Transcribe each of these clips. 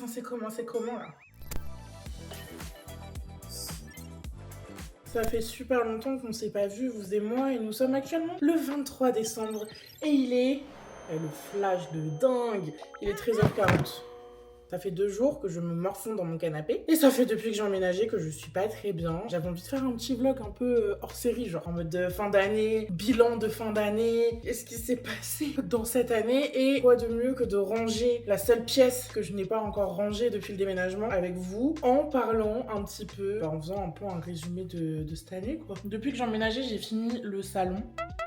censé commencer comment là? Ça fait super longtemps qu'on s'est pas vu, vous et moi, et nous sommes actuellement le 23 décembre. Et il est... le flash de dingue. Il est 13h40. Ça fait 2 jours que je me morfonds dans mon canapé. Et ça fait depuis que j'ai emménagé que je suis pas très bien. J'avais envie de faire un petit vlog un peu hors série, genre en mode fin d'année, bilan de fin d'année. Qu'est-ce qui s'est passé dans cette année? Et quoi de mieux que de ranger la seule pièce que je n'ai pas encore rangée depuis le déménagement avec vous, en parlant un petit peu, en faisant un peu un résumé de cette année, quoi. Depuis que j'ai emménagé, j'ai fini le salon.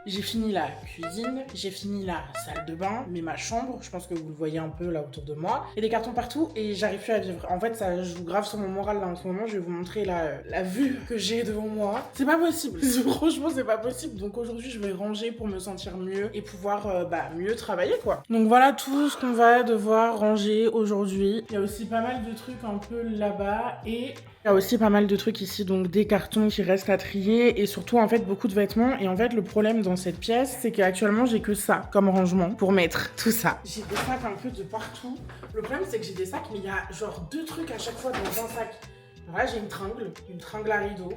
J'ai fini la cuisine, j'ai fini la salle de bain, mais ma chambre, je pense que vous le voyez un peu là autour de moi. Il y a des cartons partout et j'arrive plus à vivre. En fait, ça joue grave sur mon moral là en ce moment. Je vais vous montrer la vue que j'ai devant moi. C'est pas possible. Franchement, c'est pas possible. Donc aujourd'hui, je vais ranger pour me sentir mieux et pouvoir mieux travailler quoi. Donc voilà tout ce qu'on va devoir ranger aujourd'hui. Il y a aussi pas mal de trucs un peu là-bas et... il y a aussi pas mal de trucs ici, donc des cartons qui restent à trier et surtout en fait beaucoup de vêtements. Et en fait le problème dans cette pièce, c'est qu'actuellement j'ai que ça comme rangement pour mettre tout ça. J'ai des sacs un peu de partout. Le problème c'est que j'ai des sacs mais il y a genre 2 trucs à chaque fois dans un sac. Alors là j'ai une tringle à rideau,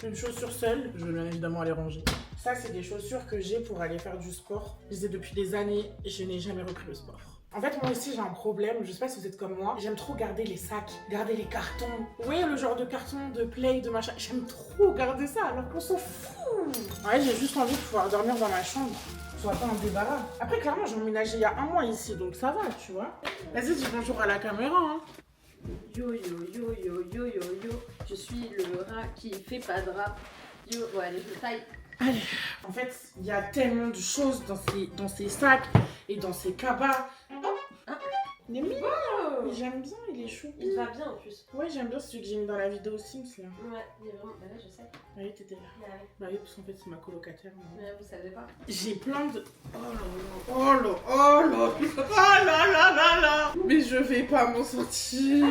une chaussure seule, je vais bien évidemment aller ranger. Ça c'est des chaussures que j'ai pour aller faire du sport. Je les ai depuis des années et je n'ai jamais repris le sport. En fait, moi aussi, j'ai un problème. Je sais pas si vous êtes comme moi. J'aime trop garder les sacs, garder les cartons. Vous voyez le genre de carton, de play, de machin. J'aime trop garder ça alors qu'on s'en fout. Ouais, j'ai juste envie de pouvoir dormir dans ma chambre. Soit pas un débarras. Après, clairement, j'ai emménagé il y a 1 mois ici, donc ça va, tu vois. Vas-y, dis bonjour à la caméra, hein. Yo yo yo yo yo yo yo, je suis le rat qui fait pas de rap. Yo, ouais, allez, je taille. Allez, en fait, il y a tellement de choses dans ces sacs et dans ces cabas. Hein? Il est mignon. Mais j'aime bien, il est chou. Il va bien en plus. Ouais, j'aime bien celui que j'ai mis dans la vidéo Sims là. Ouais, il est vraiment. Bah là, je sais. Bah oui, t'étais là. Ouais. Bah oui, parce qu'en fait, c'est ma colocataire. Ouais, vous savez pas. J'ai plein de... Oh là là là. Mais je vais pas m'en sortir.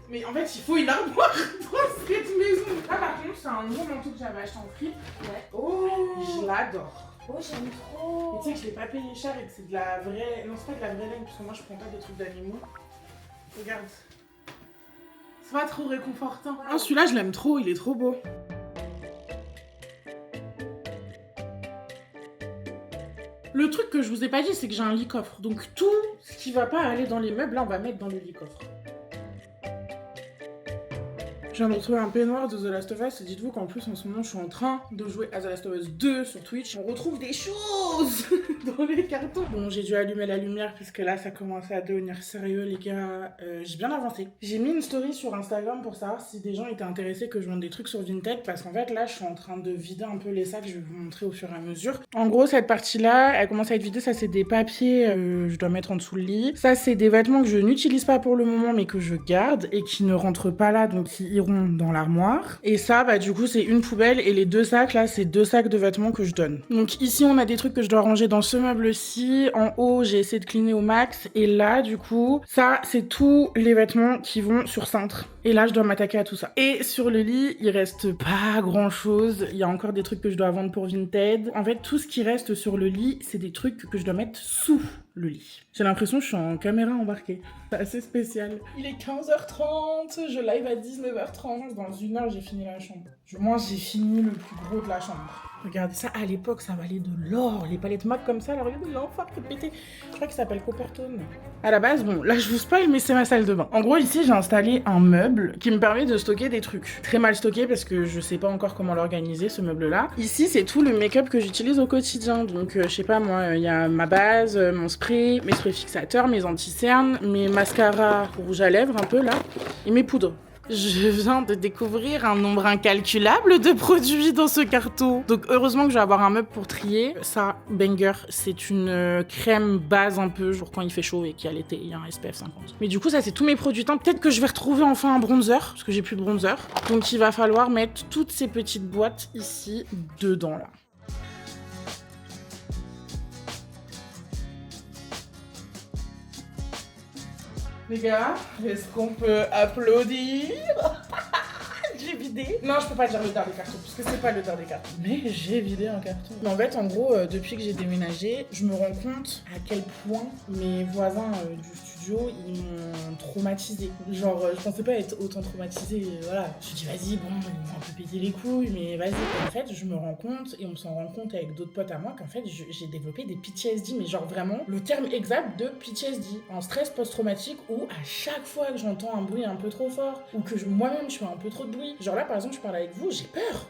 Mais en fait, il faut une armoire dans cette maison. Là, par contre, c'est un nouveau manteau que j'avais acheté en prix. Ouais. Oh, je l'adore. Oh, j'aime trop. Et tu sais que je l'ai pas payé cher et que c'est de la vraie... Non, c'est pas de la vraie laine, parce que moi, je prends pas des trucs d'animaux. Regarde. C'est pas trop réconfortant. Oh, celui-là, je l'aime trop, il est trop beau. Le truc que je vous ai pas dit, c'est que j'ai un lit-coffre. Donc tout ce qui va pas aller dans les meubles, là, on va mettre dans le lit-coffre. Je viens de retrouver un peignoir de The Last of Us et dites-vous qu'en plus en ce moment je suis en train de jouer à The Last of Us 2 sur Twitch. On retrouve des choses dans les cartons. Bon, j'ai dû allumer la lumière puisque là ça commençait à devenir sérieux les gars. J'ai bien avancé. J'ai mis une story sur Instagram pour savoir si des gens étaient intéressés que je vende des trucs sur Vinted parce qu'en fait là je suis en train de vider un peu les sacs, je vais vous montrer au fur et à mesure. En gros cette partie là elle commence à être vidée, ça c'est des papiers je dois mettre en dessous le lit. Ça c'est des vêtements que je n'utilise pas pour le moment mais que je garde et qui ne rentrent pas là donc qui iront dans l'armoire. Et ça, bah du coup, c'est une poubelle et les 2 sacs là, c'est 2 sacs de vêtements que je donne. Donc ici, on a des trucs que je dois ranger dans ce meuble-ci. En haut, j'ai essayé de cleaner au max. Et là, du coup, ça, c'est tous les vêtements qui vont sur cintre. Et là, je dois m'attaquer à tout ça. Et sur le lit, il reste pas grand-chose. Il y a encore des trucs que je dois vendre pour Vinted. En fait, tout ce qui reste sur le lit, c'est des trucs que je dois mettre sous le lit. J'ai l'impression que je suis en caméra embarquée. C'est assez spécial. Il est 15h30, je live à 19h30. Dans 1 heure, j'ai fini la chambre. Du moins, j'ai fini le plus gros de la chambre. Regardez ça, à l'époque, ça valait de l'or. Les palettes MAC comme ça, là, regardez l'enfer que pété. Je crois qu'il s'appelle Coppertone. À la base, bon, là, je vous spoil, mais c'est ma salle de bain. En gros, ici, j'ai installé un meuble qui me permet de stocker des trucs. Très mal stocké parce que je sais pas encore comment l'organiser, ce meuble-là. Ici, c'est tout le make-up que j'utilise au quotidien. Donc, je sais pas, moi, il y a ma base, mon spray, mes sprays fixateurs, mes anti-cernes, mes mascaras rouge à lèvres, un peu, là, et mes poudres. Je viens de découvrir un nombre incalculable de produits dans ce carton. Donc heureusement que je vais avoir un meuble pour trier. Ça, banger, c'est une crème base un peu pour quand il fait chaud et qu'il y a l'été, il y a un SPF 50. Mais du coup, ça c'est tous mes produits teints. Peut-être que je vais retrouver enfin un bronzer, parce que j'ai plus de bronzer. Donc il va falloir mettre toutes ces petites boîtes ici, dedans là. Les gars, est-ce qu'on peut applaudir? J'ai vidé. Non, je peux pas dire le dernier carton, parce que c'est pas le dernier carton. Mais j'ai vidé un carton. Mais en fait, en gros, depuis que j'ai déménagé, je me rends compte à quel point mes voisins du studio duo, ils m'ont traumatisée. Genre, je pensais pas être autant traumatisée, voilà. Je me suis dit, vas-y, bon, ils m'ont un peu pété les couilles, mais vas-y. En fait, je me rends compte, et on s'en rend compte avec d'autres potes à moi, qu'en fait, j'ai développé des PTSD, mais genre vraiment, le terme exact de PTSD, en stress post-traumatique, où à chaque fois que j'entends un bruit un peu trop fort, ou que moi-même je fais un peu trop de bruit, genre là, par exemple, je parle avec vous, j'ai peur.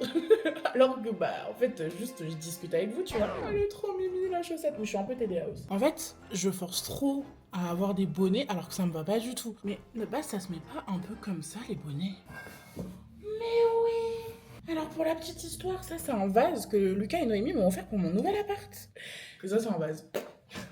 Alors que, en fait, juste, je discute avec vous, tu vois. Elle est trop mimi, la chaussette. Mais je suis un peu TDA aussi. En fait, je force trop à avoir des bonnets alors que ça me va pas du tout. Mais de base, ça se met pas un peu comme ça, les bonnets? Mais oui! Alors, pour la petite histoire, ça, c'est un vase que Lucas et Noémie m'ont offert pour mon nouvel appart. Et ça, c'est un vase.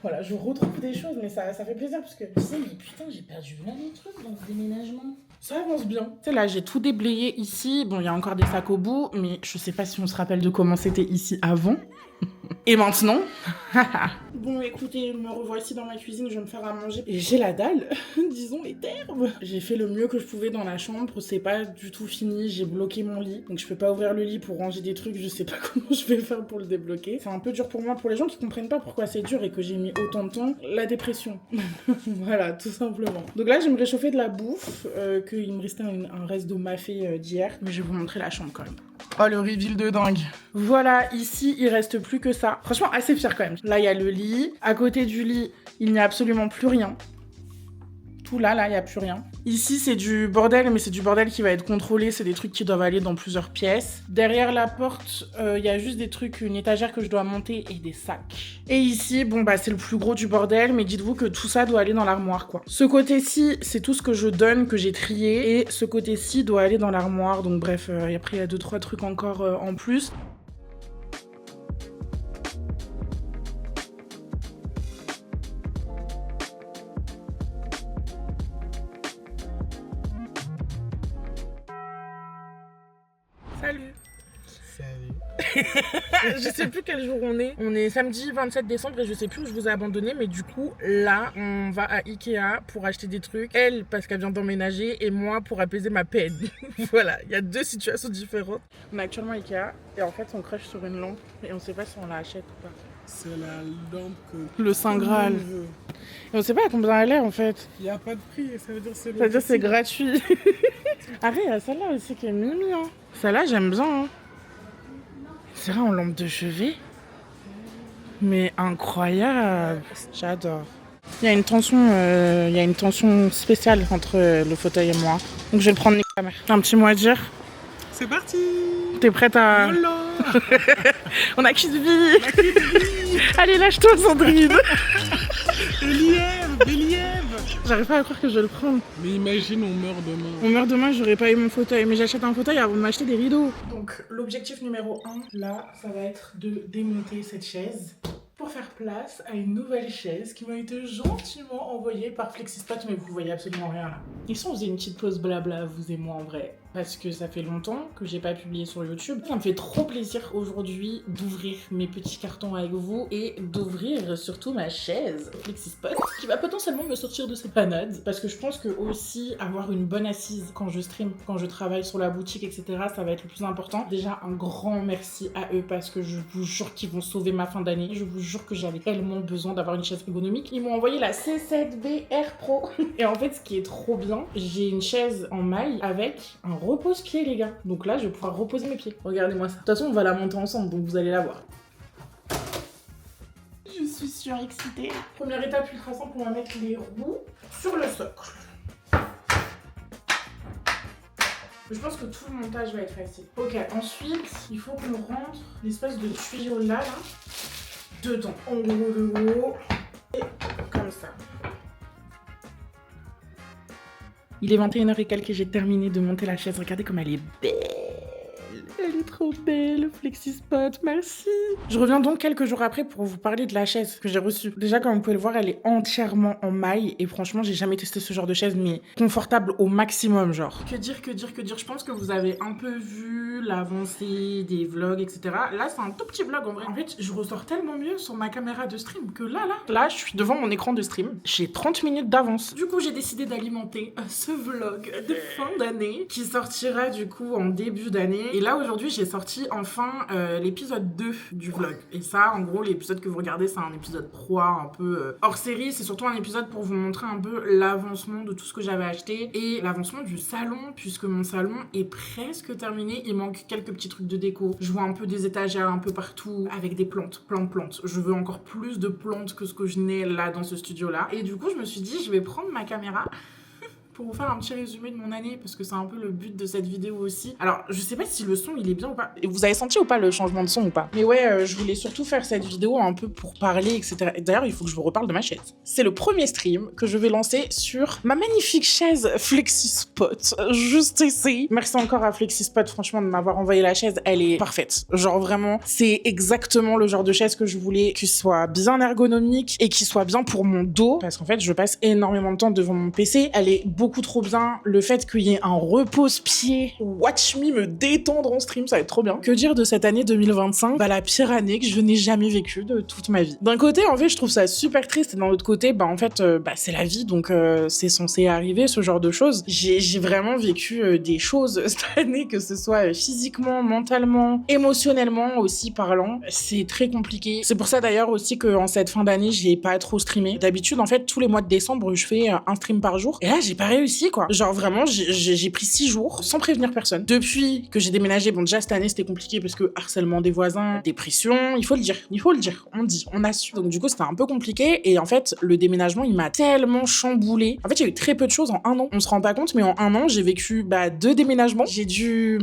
Voilà, je retrouve des choses, mais ça fait plaisir parce que tu sais, mais putain, j'ai perdu plein de trucs dans ce déménagement. Ça avance bien. Tu sais, là, j'ai tout déblayé ici. Bon, il y a encore des sacs au bout, mais je sais pas si on se rappelle de comment c'était ici avant. Et maintenant, bon, écoutez, me revoici dans ma cuisine, je vais me faire à manger. Et j'ai la dalle, disons les termes. J'ai fait le mieux que je pouvais dans la chambre, c'est pas du tout fini, j'ai bloqué mon lit. Donc je peux pas ouvrir le lit pour ranger des trucs, je sais pas comment je vais faire pour le débloquer. C'est un peu dur pour moi, pour les gens qui comprennent pas pourquoi c'est dur et que j'ai mis autant de temps, la dépression. Voilà, tout simplement. Donc là, je vais me réchauffer de la bouffe, qu'il me restait un reste de mafé d'hier. Mais je vais vous montrer la chambre quand même. Oh, le reveal de dingue. Voilà, ici, il reste plus que ça. Franchement, assez fière quand même. Là, il y a le lit. À côté du lit, il n'y a absolument plus rien. Tout là, il n'y a plus rien. Ici, c'est du bordel, mais c'est du bordel qui va être contrôlé. C'est des trucs qui doivent aller dans plusieurs pièces. Derrière la porte, il y a juste des trucs, une étagère que je dois monter et des sacs. Et ici, bon, c'est le plus gros du bordel, mais dites-vous que tout ça doit aller dans l'armoire, quoi. Ce côté-ci, c'est tout ce que je donne, que j'ai trié. Et ce côté-ci doit aller dans l'armoire. Donc bref, après, il y a 2-3 trucs encore en plus. Salut. Je sais plus quel jour on est. On est samedi 27 décembre et je sais plus où je vous ai abandonné. Mais du coup, là, on va à Ikea pour acheter des trucs. Elle, parce qu'elle vient d'emménager, et moi, pour apaiser ma peine. Voilà, il y a deux situations différentes. On est actuellement à Ikea et en fait, on crache sur une lampe et on sait pas si on la achète ou pas. C'est la lampe que le Saint Graal. Et on sait pas à combien elle est en fait. Il n'y a pas de prix, ça veut dire c'est Ça veut dire c'est gratuit. Arrête, il y a celle-là aussi qui est mimi. Hein. Celle-là, j'aime bien. Hein. C'est vrai en lampe de chevet. Mais incroyable. J'adore. Il y a une tension spéciale entre le fauteuil et moi. Donc je vais le prendre la mère. Un petit mot à dire. C'est parti. T'es prête à... Yolo. On a cuit de vie. Allez, lâche-toi Sandrine. Des lièvres. J'arrive pas à croire que je vais le prendre. Mais imagine, on meurt demain. On meurt demain, j'aurais pas eu mon fauteuil. Mais j'achète un fauteuil avant de m'acheter des rideaux. Donc, l'objectif numéro 1, là, ça va être de démonter cette chaise pour faire place à une nouvelle chaise qui m'a été gentiment envoyée par Flexispot, mais vous voyez absolument rien là. Et si on faisait une petite pause blabla, vous et moi en vrai, parce que ça fait longtemps que j'ai pas publié sur YouTube. Ça me fait trop plaisir aujourd'hui d'ouvrir mes petits cartons avec vous et d'ouvrir surtout ma chaise Flexispot qui va potentiellement me sortir de ses panades, parce que je pense que aussi avoir une bonne assise quand je stream, quand je travaille sur la boutique, etc., ça va être le plus important. Déjà un grand merci à eux parce que je vous jure qu'ils vont sauver ma fin d'année. Je vous jure que j'avais tellement besoin d'avoir une chaise ergonomique. Ils m'ont envoyé la C7B Air Pro et en fait ce qui est trop bien, j'ai une chaise en maille avec un repose-pied les gars. Donc là je vais pouvoir reposer mes pieds. Regardez-moi ça. De toute façon on va la monter ensemble donc vous allez la voir. Je suis surexcitée. Première étape ultra simple, on va mettre les roues sur le socle. Je pense que tout le montage va être facile. Ok, ensuite, il faut qu'on rentre l'espèce de tuyau là, dedans. En gros, de gros. Et comme ça. Il est 21h et quelques et j'ai terminé de monter la chaise. Regardez comme elle est belle. Elle est trop belle, Flexispot, merci. Je reviens donc quelques jours après pour vous parler de la chaise que j'ai reçue. Déjà, comme vous pouvez le voir, elle est entièrement en maille et franchement, j'ai jamais testé ce genre de chaise, mais confortable au maximum, genre. Que dire. Je pense que vous avez un peu vu l'avancée des vlogs, etc. Là, c'est un tout petit vlog en vrai. En fait, je ressors tellement mieux sur ma caméra de stream que là, je suis devant mon écran de stream. J'ai 30 minutes d'avance. Du coup, j'ai décidé d'alimenter ce vlog de fin d'année qui sortira du coup en début d'année. Et là, aujourd'hui, j'ai sorti enfin l'épisode 2 du vlog. Et ça, en gros, l'épisode que vous regardez, c'est un épisode 3 un peu hors série. C'est surtout un épisode pour vous montrer un peu l'avancement de tout ce que j'avais acheté et l'avancement du salon, puisque mon salon est presque terminé. Il manque quelques petits trucs de déco. Je vois un peu des étagères un peu partout avec des plantes, plein de plantes. Je veux encore plus de plantes que ce que je n'ai là dans ce studio-là. Et du coup, je me suis dit, je vais prendre ma caméra pour vous faire un petit résumé de mon année, parce que c'est un peu le but de cette vidéo aussi. Alors, je sais pas si le son, il est bien ou pas. Vous avez senti ou pas le changement de son ou pas? Mais ouais, je voulais surtout faire cette vidéo un peu pour parler, etc. Et d'ailleurs, il faut que je vous reparle de ma chaise. C'est le premier stream que je vais lancer sur ma magnifique chaise FlexiSpot, juste ici. Merci encore à FlexiSpot, franchement, de m'avoir envoyé la chaise. Elle est parfaite. Genre, vraiment, c'est exactement le genre de chaise que je voulais, qui soit bien ergonomique et qui soit bien pour mon dos, parce qu'en fait, je passe énormément de temps devant mon PC. Elle est beaucoup trop bien. Le fait qu'il y ait un repose-pied, watch me détendre en stream, ça va être trop bien. Que dire de cette année 2025? Bah, la pire année que je n'ai jamais vécue de toute ma vie. D'un côté, en fait, je trouve ça super triste, et d'un autre côté, bah, en fait, c'est la vie, donc c'est censé arriver, ce genre de choses. J'ai vraiment vécu des choses cette année, que ce soit physiquement, mentalement, émotionnellement aussi parlant. C'est très compliqué. C'est pour ça d'ailleurs aussi qu'en cette fin d'année, j'ai pas trop streamé. D'habitude, en fait, tous les mois de décembre, je fais un stream par jour. Et là, j'ai pas réussi, quoi. Genre vraiment, j'ai pris 6 jours sans prévenir personne. Depuis que j'ai déménagé, bon déjà cette année c'était compliqué parce que harcèlement des voisins, dépression, il faut le dire, on dit, on a su. Donc du coup c'était un peu compliqué et en fait le déménagement il m'a tellement chamboulé. En fait il y a eu très peu de choses en un an. On se rend pas compte mais en un an j'ai vécu 2 déménagements. J'ai dû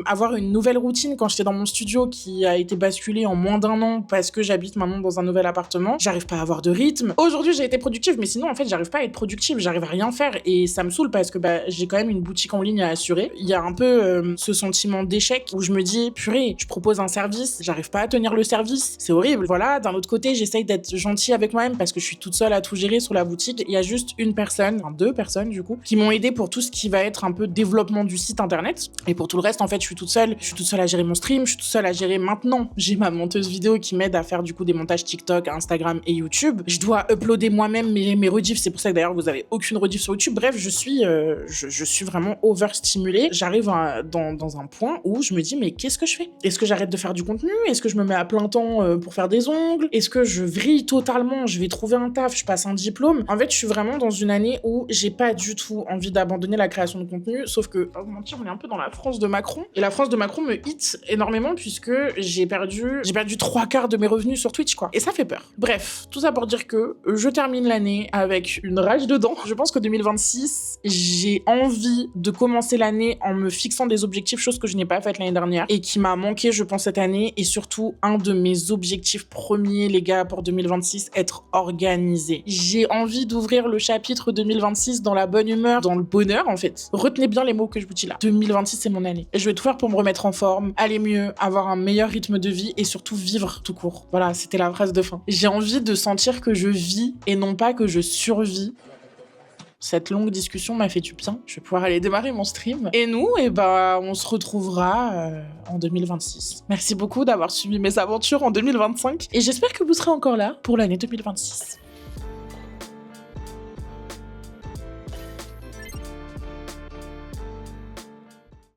avoir une nouvelle routine quand j'étais dans mon studio qui a été basculée en moins d'un an parce que j'habite maintenant dans un nouvel appartement. J'arrive pas à avoir de rythme. Aujourd'hui j'ai été productive mais sinon en fait j'arrive pas à être productive, j'arrive à rien faire et ça me saoule parce que j'ai quand même une boutique en ligne à assurer. Il y a un peu ce sentiment d'échec où je me dis purée, je propose un service, j'arrive pas à tenir le service, c'est horrible. Voilà, d'un autre côté, j'essaye d'être gentille avec moi-même parce que je suis toute seule à tout gérer sur la boutique. Il y a juste une personne, enfin 2 personnes du coup, qui m'ont aidé pour tout ce qui va être un peu développement du site internet. Et pour tout le reste, en fait, je suis toute seule à gérer mon stream, je suis toute seule à gérer maintenant. J'ai ma monteuse vidéo qui m'aide à faire du coup des montages TikTok, Instagram et YouTube. Je dois uploader moi-même mes rediffs, c'est pour ça que d'ailleurs vous avez aucune rediff sur YouTube. Bref, je suis vraiment overstimulée. J'arrive dans un point où je me dis mais qu'est-ce que je fais? Est-ce que j'arrête de faire du contenu? Est-ce que je me mets à plein temps pour faire des ongles? Est-ce que je vrille totalement? Je vais trouver un taf, je passe un diplôme? En fait, je suis vraiment dans une année où j'ai pas du tout envie d'abandonner la création de contenu, sauf que, pas vous mentir, on est un peu dans la France de Macron. Et la France de Macron me hit énormément puisque j'ai perdu 3/4 de mes revenus sur Twitch, quoi. Et ça fait peur. Bref, tout ça pour dire que je termine l'année avec une rage dedans. Je pense que 2026, j'ai envie de commencer l'année en me fixant des objectifs, chose que je n'ai pas faite l'année dernière et qui m'a manqué, je pense, cette année. Et surtout, un de mes objectifs premiers, les gars, pour 2026, être organisé. J'ai envie d'ouvrir le chapitre 2026 dans la bonne humeur, dans le bonheur, en fait. Retenez bien les mots que je vous dis là. 2026, c'est mon année. Et je vais tout faire pour me remettre en forme, aller mieux, avoir un meilleur rythme de vie et surtout vivre tout court. Voilà, c'était la phrase de fin. J'ai envie de sentir que je vis et non pas que je survis. Cette longue discussion m'a fait du bien. Je vais pouvoir aller démarrer mon stream. Et nous, on se retrouvera en 2026. Merci beaucoup d'avoir suivi mes aventures en 2025. Et j'espère que vous serez encore là pour l'année 2026.